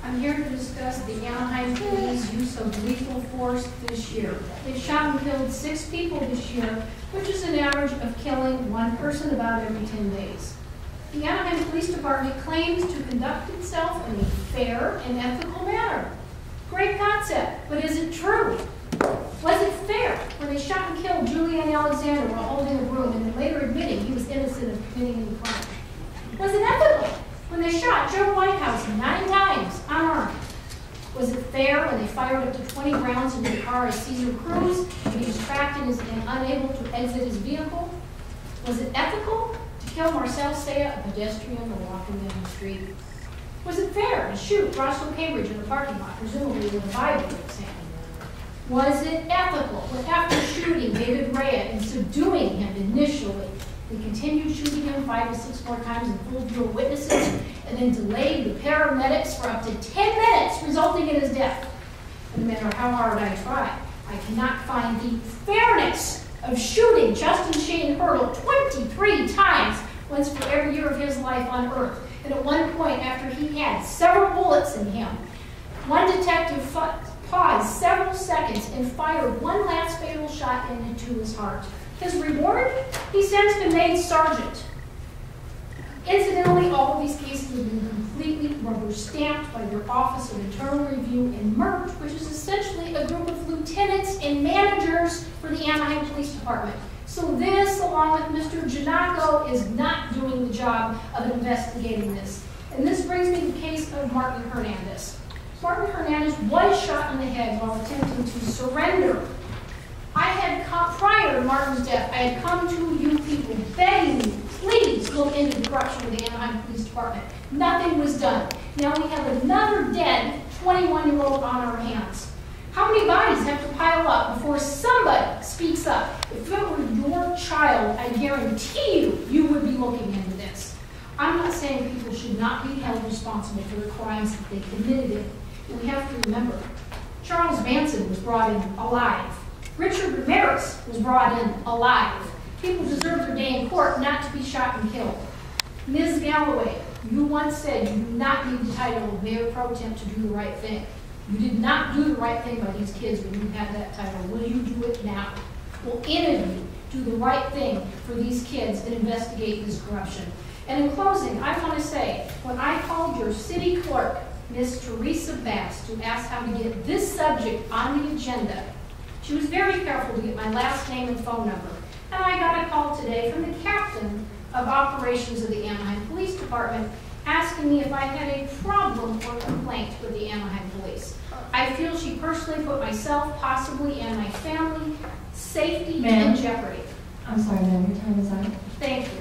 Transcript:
I'm here to discuss the Anaheim Police use of lethal force this year. They shot and killed 6 people this year, which is an average of killing 1 person about every 10 days. The Anaheim Police Department claims to conduct itself in a fair and ethical manner. Great concept, but is it true? Was it fair when they shot and killed Julian Alexander while holding a broom and then later admitting he was innocent of committing any crime? Was it ethical when they shot Joe Whitehouse 9 times unarmed? Was it fair when they fired up to 20 rounds into the car of Cesar Cruz and he was trapped and unable to exit his vehicle? Was it ethical to kill Marcel Sea, a pedestrian while walking down the street? Was it fair to shoot Roscoe Cambridge in the parking lot, presumably with a Bible in his hand? Was it ethical when after shooting David Rea and subduing him initially, they continued shooting him 5 to 6 more times and full view of witnesses, and then delayed the paramedics for up to 10 minutes, resulting in his death? No matter how hard I try, I cannot find the fairness of shooting Justin Shane Hurdle 23 times, once for every year of his life on Earth. And at one point, after he had several bullets in him, one detective paused several seconds and fired one last fatal shot into his heart. His reward? He's since been made sergeant. Incidentally, all of these cases have been completely rubber-stamped by their Office of Internal Review and MERT, which is essentially a group of lieutenants and managers for the Anaheim Police Department. So this, along with Mr. Janaco, is not doing the job of investigating this. And this brings me to the case of Martin Hernandez. Martin Hernandez was shot in the head while attempting to surrender. Prior to Martin's death, I had come to you people begging you, please look into the corruption of the Anaheim Police Department. Nothing was done. Now we have another dead 21-year-old on our hands. How many bodies have to pile up before somebody speaks up? If it were your child, I guarantee you would be looking into this. I'm not saying people should not be held responsible for the crimes that they committed. But we have to remember, Charles Manson was brought in alive. Richard Ramirez was brought in alive. People deserve their day in court not to be shot and killed. Ms. Galloway, you once said you do not need the title of Mayor Pro Tem to do the right thing. You did not do the right thing by these kids when you had that title. Will you do it now? Will any of you do the right thing for these kids and investigate this corruption? And in closing, I want to say, when I called your city clerk, Ms. Teresa Bass, to ask how to get this subject on the agenda, she was very careful to get my last name and phone number. And I got a call today from the captain of operations of the Anaheim Police Department asking me if I had a problem or complaint with the Anaheim Police. I feel she personally put myself, possibly, and my family safety in jeopardy. I'm sorry, ma'am, your time is up. Thank you.